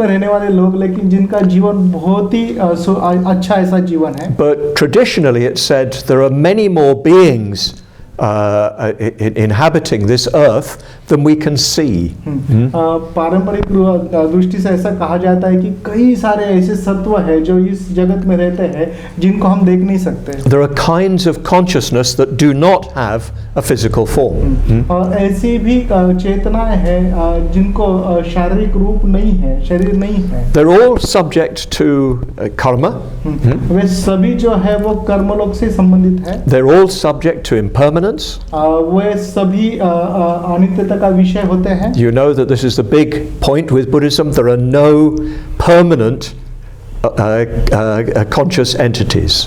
रहने वाले लोग, लेकिन जिनका जीवन बहुत ही अच्छा ऐसा जीवन है. But traditionally it said there are many more beings inhabiting this earth than we can see. पारंपरिक दृष्टि से ऐसा कहा जाता है कि कई सारे ऐसे सत्व हैं जो इस जगत में रहते हैं जिनको हम देख नहीं सकते. There are kinds of consciousness that do not have a physical form. और ऐसी भी चेतनाएं हैं जिनको शारीरिक रूप नहीं है, शरीर नहीं है. They're all subject to karma. वे सभी जो है वो कर्मलोक से संबंधित है. They're all subject to impermanence. वे सभी अनित्यता का विषय होते हैं. You know that this is the big point with Buddhism. There are no permanent conscious entities.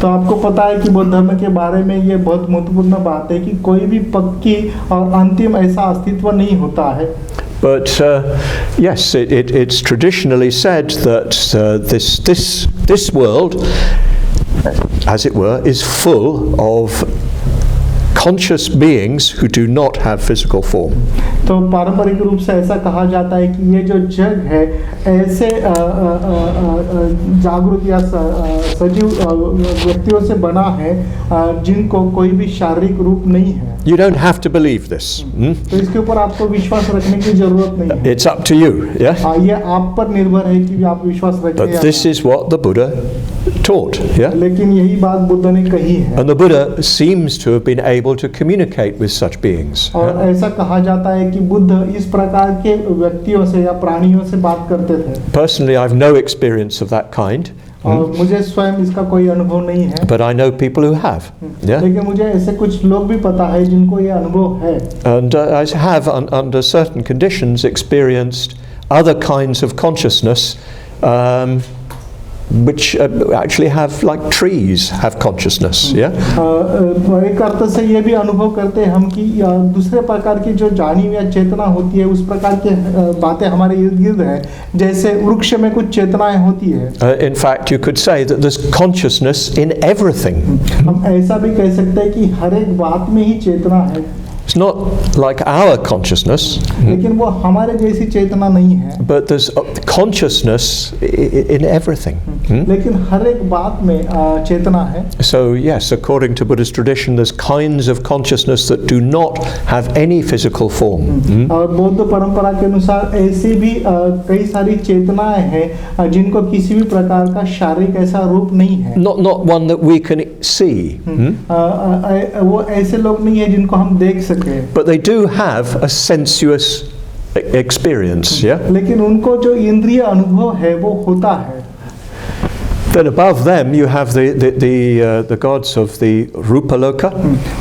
तो आपको पता है कि बौद्ध धर्म के बारे में ये बहुत महत्वपूर्ण बात है कि कोई भी पक्की और अंतिम ऐसा अस्तित्व नहीं होता है. But yes, it's traditionally said that this world, as it were, is full of conscious beings who do not have physical form. तो पारंपरिक रूप से ऐसा कहा जाता है कि ये जो जग है ऐसे जागरूक या सजीव व्यक्तियों से बना है जिनको कोई भी शारीरिक रूप नहीं है. You don't have to believe this. तो इसके ऊपर आपको विश्वास रखने की जरूरत नहीं है. It's up to you. Yeah. ये आप पर निर्भर है कि आप विश्वास रखें. But this is what the Buddha taught. Yeah. लेकिन यही बात बुद्ध ने कही है. And the Buddha seems to have been able to communicate with such beings. और ऐसा कहा जाता है कि बुद्ध इस प्रकार के व्यक्तियों से या प्राणियों से बात करते थे. Personally, I've no experience of that kind. और मुझे स्वयं इसका कोई अनुभव नहीं है. But I know people who have. Yeah. लेकिन मुझे ऐसे कुछ लोग भी पता है जिनको ये अनुभव है. And I have, under certain conditions, experienced other kinds of consciousness, which actually have, like trees, have consciousness. Yeah. एक अर्थ से ये भी अनुभव करते हैं हम कि दूसरे प्रकार की जो जानी या चेतना होती है उस प्रकार की बातें हमारे इर्द गिर्द है, जैसे वृक्ष में कुछ चेतनाएं होती है. In fact, you could say that there's consciousness in everything. हम ऐसा भी कह सकते हैं कि हर एक बात में ही चेतना है. It's not like our consciousness. लेकिन वो हमारे जैसी चेतना नहीं है. But there's consciousness in everything. लेकिन हर एक बात में चेतना है. So yes, according to Buddhist tradition, there's kinds of consciousness that do not have any physical form. और बौद्ध परंपरा के अनुसार ऐसी भी कई सारी चेतनाएं हैं जिनको किसी भी प्रकार का शारीरिक ऐसा रूप नहीं है. Not one that we can see. वो ऐसे लोग नहीं है जिनको हम देख सके. But they do have a sensuous experience. Yeah. लेकिन उनको जो इंद्रिय अनुभव है वो होता है. Then above them you have the gods of the Rupaloka.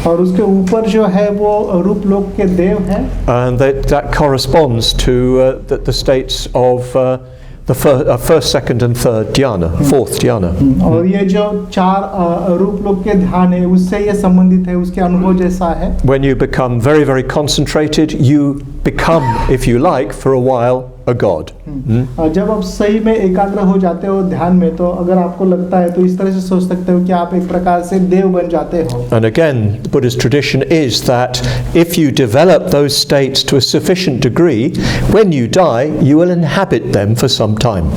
और उसके ऊपर जो है वो रूपलोक के देव हैं. And that corresponds to the states of the first, second, and third dhyana, fourth dhyana. और ये जो चार रूपलोक के ध्यान है उससे ये संबंधित है, उसके अनुभव जैसा है. When you become very, very concentrated, you become, if you like, for a while, a god. जब आप सही में एकाग्र हो जाते हो ध्यान में, तो अगर आपको लगता है तो इस तरह से सोच सकते हो कि आप एक प्रकार से देव बन जाते हो. And again, the Buddhist tradition is that if you develop those states to a sufficient degree, when you die, you will inhabit them for some time.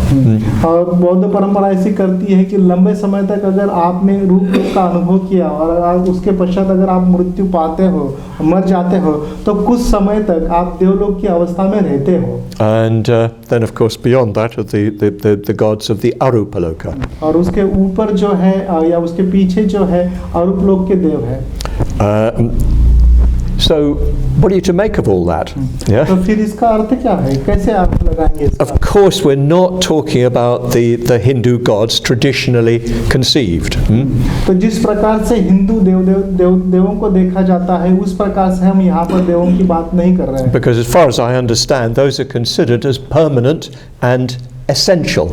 और बौद्ध परंपरा ऐसी करती है कि लंबे समय तक अगर आपने रूप का अनुभव किया और उसके पश्चात अगर आप मृत्यु पाते हो, मर जाते हो, तो कुछ समय तक आप देवलोक की अवस्था में रहते हो. And then of course beyond that are the gods of the Arupaloka. और उसके ऊपर जो है या उसके पीछे जो है अरूपलोक के देव है. So what are you to make of all that? Yeah. तो फिर इसका अर्थ क्या है? कैसे आप लगाएंगे इसका? Of course we're not talking about the Hindu gods traditionally conceived. तो जिस प्रकार से हिंदू देवों को देखा जाता है उस प्रकार से हम यहाँ पर देवों की बात नहीं कर रहे हैं. Because as far as I understand, those are considered as permanent and essential.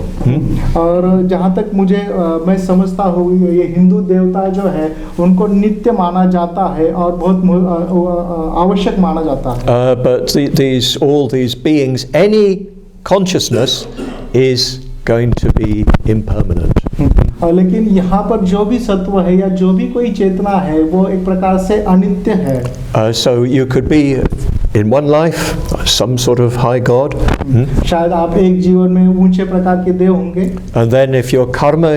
और जहाँ तक मुझे मैं समझता हूँ ये हिंदू देवता जो है उनको नित्य माना जाता है और बहुत आवश्यक माना जाता है. But all these beings, any consciousness is going to be impermanent. लेकिन यहाँ पर जो भी सत्व है या जो भी कोई चेतना है वो एक प्रकार से अनित्य है. So you could be in one life, some sort of high God. शायद आप एक जीवन में ऊंचे प्रकार के देव होंगे, And then if your karma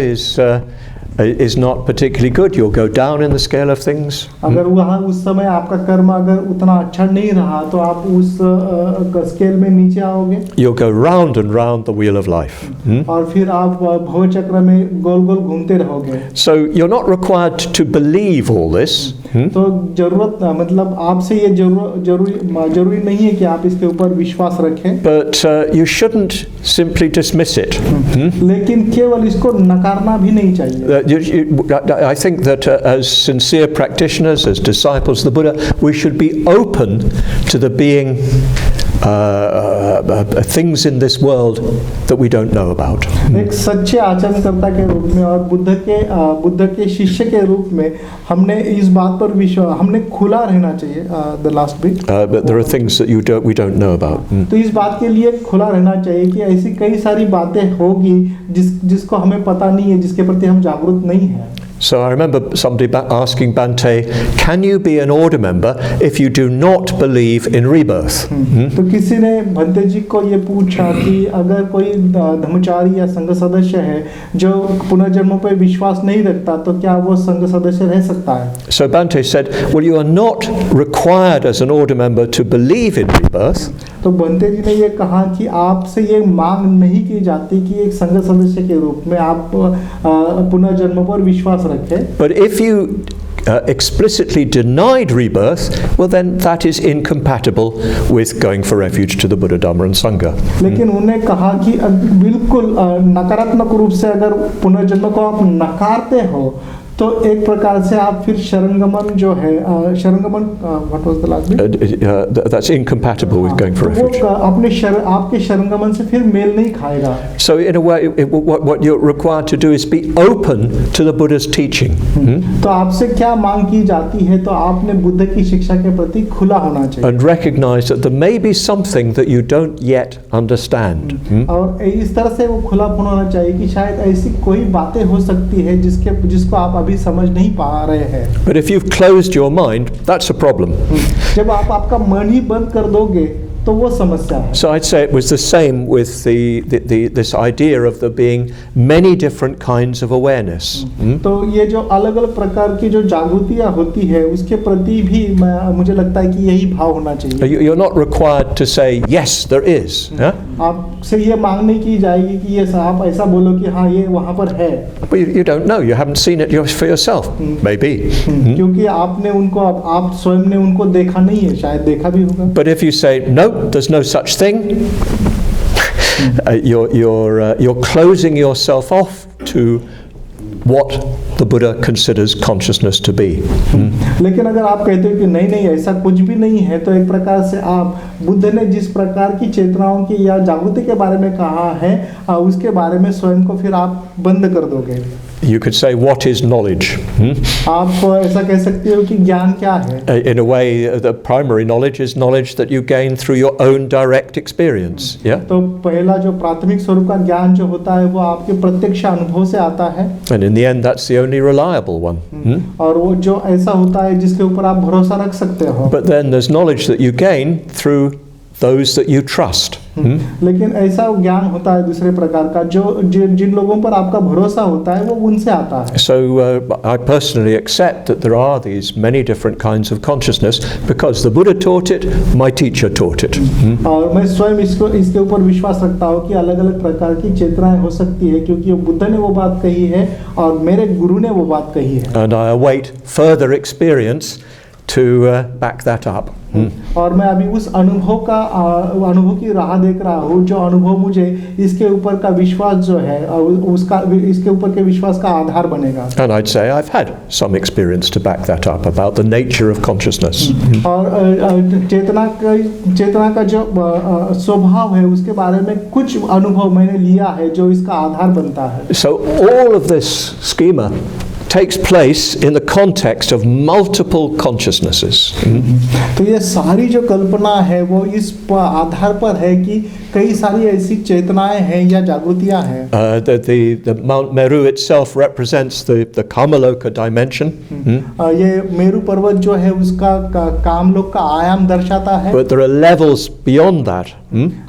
is not particularly good, you'll go down in the scale of things. अगर वहाँ उस समय आपका कर्म अगर उतना अच्छा नहीं रहा तो आप उस स्केल में नीचे आओगे, You'll go round and round the wheel of life. और फिर आप भव चक्र में गोल गोल घूमते रहोगे। So you're not required to believe all this. तो जरूरत मतलब आपसे ये जरूरी नहीं है कि आप इसके ऊपर विश्वास रखें, But you shouldn't simply dismiss it. लेकिन केवल इसको नकारना भी नहीं चाहिए। I think that as sincere practitioners, as disciples of the Buddha, we should be open to the being things in this world that we don't know about. एक सच्चे आचरणकर्ता के रूप में और बुद्ध के शिष्य के रूप में हमने इस बात पर विश्वास, हमने खुला रहना चाहिए। The last bit. But there are things that we don't know about. तो इस बात के लिए खुला रहना चाहिए कि ऐसी कई सारी बातें होगी जिसको हमें पता नहीं है, जिसके प्रति हम जागरूक नहीं हैं। So I remember somebody asking Bhante, can you be an order member if you do not believe in rebirth? तो किसी ने भंते जी को ये पूछा कि अगर कोई धर्मचारी या संघ सदस्य है जो पुनर्जन्मों पर विश्वास नहीं रखता तो क्या वो संघ सदस्य रह सकता है? So Bhante said, well, you are not required as an order member to believe in rebirth. तो भंते जी ने ये कहा कि आपसे ये मांग नहीं की जाती कि एक संघ सदस्य के रूप में आप पुनर्जन्म पर विश्वास रखें। But if you explicitly denied rebirth, well then that is incompatible with going for refuge to the Buddha, Dhamma and Sangha. लेकिन उन्हें कहा कि बिल्कुल नकारात्मक रूप से अगर पुनर्जन्म को आप नकारते हो तो एक प्रकार से आप फिर शरणगमन जो है शरणगमन what was the last bit, that's incompatible with going for refuge. वो आपके शरणगमन से फिर मेल नहीं खाएगा। So in a way what you're required to do is be open to the Buddha's teaching. तो आपसे क्या मांग की जाती है, तो आपने बुद्ध की शिक्षा के प्रति खुला होना चाहिए and recognize that there may be something that you don't yet understand. और इस तरह से वो खुलापन होना चाहिए कि शायद ऐसी कोई बातें हो सकती है जिसको आप अभी समझ नहीं पा रहे हैं। But if you've closed your mind, that's a problem. जब आप आपका मन ही बंद कर दोगे तो वो समस्या है। So I'd say it was the same with this idea of there being many different kinds of awareness. तो ये जो अलग-अलग प्रकार की जो जागृतियाँ होती है उसके प्रति भी मुझे लगता है कि यही भाव होना चाहिए। You're not required to say yes, there is. आपसे ये मांग नहीं की जाएगी कि ये आप ऐसा बोलो कि हाँ ये वहाँ पर है। But you don't know. You haven't seen it for yourself. Maybe. क्योंकि आपने उनको आप स्वयं ने उनको देखा नहीं है, शायद देखा भी होगा। But if you say no, there's no such thing, you're closing yourself off to what the Buddha considers consciousness to be. लेकिन अगर आप कहते हो कि नहीं ऐसा कुछ भी नहीं है, तो एक प्रकार से आप बुद्ध ने जिस प्रकार की चेतनाओं की या जागृति के बारे में कहा है उसके बारे में स्वयं को फिर आप बंद कर दोगे। You could say, what is knowledge? आप ऐसा कह सकते हो कि ज्ञान क्या है? In a way, the primary knowledge is knowledge that you gain through your own direct experience. Yeah. तो पहला जो प्राथमिक स्वरूप का ज्ञान जो होता है वो आपके प्रत्यक्ष अनुभव से आता है। And in the end, that's the only reliable one. और वो जो ऐसा होता है जिसके ऊपर आप भरोसा रख सकते हो। But then there's knowledge that you gain through those that you trust. लेकिन ऐसा ज्ञान होता है दूसरे प्रकार का जो जिन लोगों पर आपका भरोसा होता है वो उनसे आता है। So I personally accept that there are these many different kinds of consciousness because the Buddha taught it, my teacher taught it. और मैं स्वयं इसके ऊपर विश्वास रखता हूँ कि अलग-अलग प्रकार की चेतनाएं हो सकती है क्योंकि बुद्ध ने वो बात कही है और मेरे गुरु ने वो बात कही है। And I await further experience to back that up. और मैं अभी उस अनुभव की राह देख रहा हूँ जो अनुभव मुझे इसके ऊपर का विश्वास जो है उसका इसके ऊपर के विश्वास का आधार बनेगा। And I'd say I've had some experience to back that up about the nature of consciousness. और चेतना का जो स्वभाव है उसके बारे में कुछ अनुभव मैंने लिया है जो इसका आधार बनता है। So all of this schema takes place in the context of multiple consciousnesses. तो ये सारी जो कल्पना है वो इस आधार पर है कि कई सारी ऐसी चेतनाएं हैं या जागृतियां हैं. The Mount Meru itself represents the Kamaloka dimension. ये मेरु पर्वत जो है उसका कामलोक का आयाम दर्शाता है. But there are levels beyond that.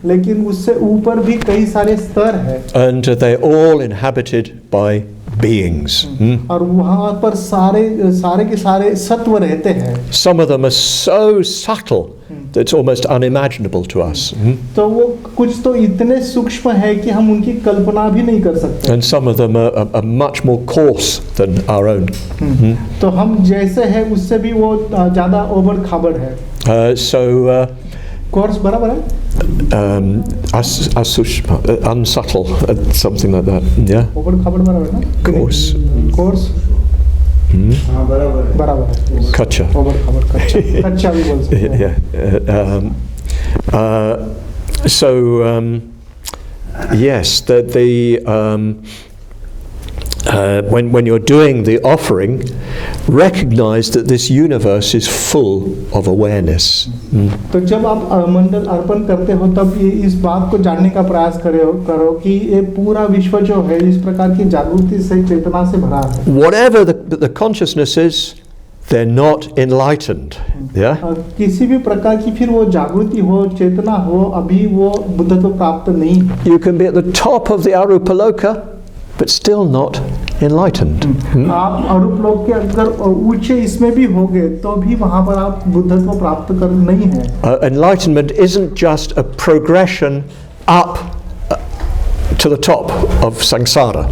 लेकिन उससे ऊपर भी कई सारे स्तर हैं. And they're all inhabited by beings. और वहाँ पर सारे के सारे सत्व रहते हैं. Some of them are so subtle that it's almost unimaginable to us. तो वो कुछ तो इतने सूक्ष्म है कि हम उनकी कल्पना भी नहीं कर सकते. And some of them are much more coarse than our own. तो हम जैसे हैं उससे भी वो ज़्यादा ओबड़ खाबड़ है. कोर्स बराबर है? Unsubtle, something like that. Yeah. ओबड़ खाबड़ बराबर ना? Coarse. कोर्स. हाँ बराबर है. Kaccha. ओबड़ खाबड़ कच्चा भी बोल सकते हैं. Yes, when you're doing the offering, recognize that this universe is full of awareness. तो जब आप मंडल अर्पण करते हो तब ये इस बात को जानने का प्रयास करो कि ये पूरा विश्व जो है इस प्रकार की जागृति से चेतना से भरा है. Whatever the consciousness is, they're not enlightened. Yeah. किसी भी प्रकार की फिर वो जागृति हो चेतना हो अभी वो बुद्धत्व प्राप्त नहीं. You can be at the top of the Arupaloka, but still not enlightened. आप अरूप लोक के अंदर ऊंचे इसमें भी होगे तो भी वहाँ पर आप बुद्धत्व प्राप्त कर नहीं है. Enlightenment isn't just a progression up to the top of samsara.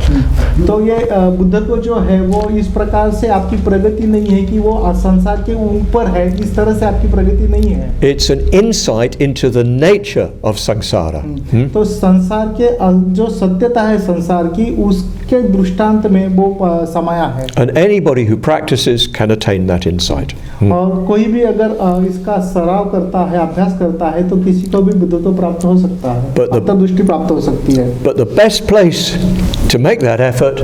तो ये बुद्धत्व जो है वो इस प्रकार से आपकी प्रगति नहीं है कि वो संसार के ऊपर है. इस तरह से आपकी प्रगति नहीं है. It's an insight into the nature of samsara. तो संसार के जो सत्यता है संसार की उसके दृष्टांत में वो समाया है. And anybody who practices can attain that insight. और कोई भी अगर इसका सराव करता है अभ्यास करता है तो किसी को भी बुद्धत्व प्राप्त हो सकता है. अंतर्दृष्टि प्राप्त हो सकती है. But the best place to make that effort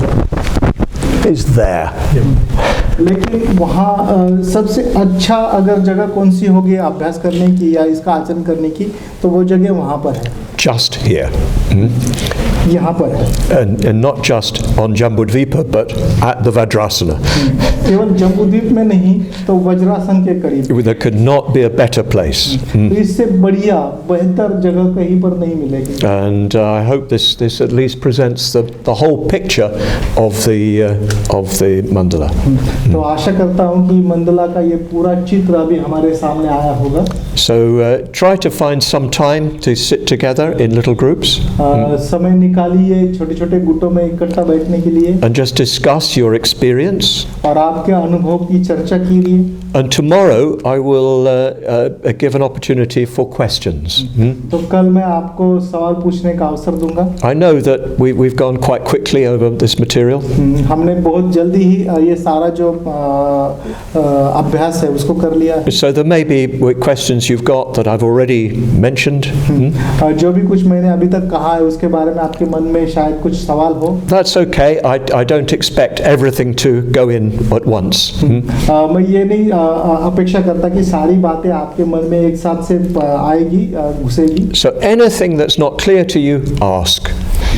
is there. लेकिन वहाँ सबसे अच्छा अगर जगह कौन सी होगी अभ्यास करने की या इसका आचरण करने की तो वो जगह वहाँ पर है. Just here. यहाँ पर है. And not just on Jambudvipa, but at the Vajrasana. केवल जम्बूद्वीप में नहीं तो वज्रासन के करीब. There could not be a better place. इससे बढ़िया बेहतर जगह कहीं पर नहीं मिलेगी. And I hope this at least presents the whole picture of the mandala. तो आशा करता हूँ कि मंडला का ये पूरा चित्र अभी हमारे सामने आया होगा. So try to find some time to sit together in little groups. समय निकालिए छोटे-छोटे गुटों में इकट्ठा बैठने के लिए. And just discuss your experience. और आपके अनुभव की चर्चा कीजिए. And tomorrow I will give an opportunity for questions. तो कल मैं आपको सवाल पूछने का अवसर दूंगा. I know that we've gone quite quickly over this material. हमने बहुत जल्दी ही ये सारा जो अभ्यास है उसको कर लिया है. So there may be questions you've got that I've already mentioned. जो भी कुछ मैंने अभी तक कहा है उसके बारे में आपके मन में शायद कुछ सवाल हो. That's okay. I don't expect everything to go in at once. मैं ये नहीं अपेक्षा करता कि सारी बातें आपके मन में एक साथ से आएगी घुसेगी. So anything that's not clear to you, ask.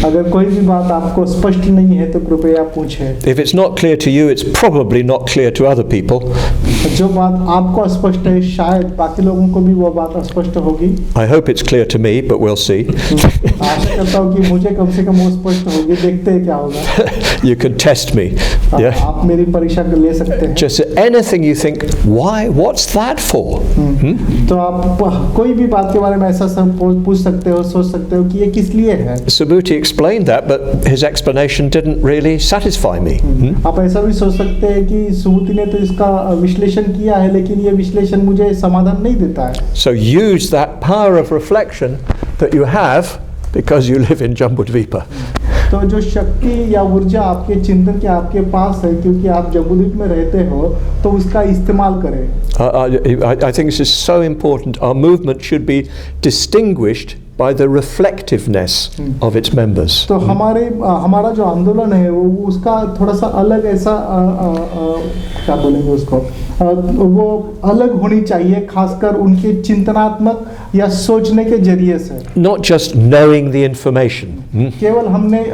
अगर कोई भी बात आपको स्पष्ट नहीं है तो कृपया पूछें. If it's not clear to you, it's probably not clear to other people. जो बात आपको स्पष्ट है शायद बाकी लोगों को भी वो बात स्पष्ट होगी. I hope it's clear to me, but we'll see. आशा करता हूँ कि मुझे कम से कम वो स्पष्ट होगी. देखते हैं क्या होगा. You can test me. Yeah. आप मेरी परीक्षा ले सकते हैं. Just anything you think, why? What's that for? तो आप कोई भी बात के बारे में ऐसा पूछ सकते हो सोच सकते हो कि ये किस लिए है. Subhuti explained that, but his explanation didn't really satisfy me. आप ऐसा भी सोच सकते हैं कि सुबुति ने तो इसका विश्लेषण किया है लेकिन ये विश्लेषण मुझे समाधान नहीं देता है. So use that power of reflection that you have because you live in Jambudvipa. तो जो शक्ति या ऊर्जा आपके चिंतन के आपके पास है क्योंकि आप जम्बूद्वीप में रहते हो तो उसका इस्तेमाल करें. I think this is so important. Our movement should be distinguished by the reflectiveness of its members. तो हमारा जो आंदोलन है वो उसका थोड़ा सा अलग ऐसा क्या बोलेंगे उसको, वो अलग होनी चाहिए, खासकर उनके चिंतनात्मक या सोचने के जरिए से। Not just knowing the information. केवल हमने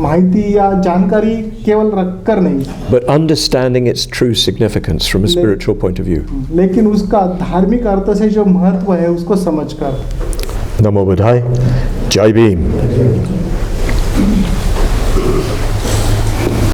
माहिती या जानकारी केवल रखकर नहीं, But understanding its true significance from a spiritual point of view. लेकिन उसका धार्मिक अर्थ से जो महत्व है उसको समझकर। Namo Buddhaya. Jai Bhim.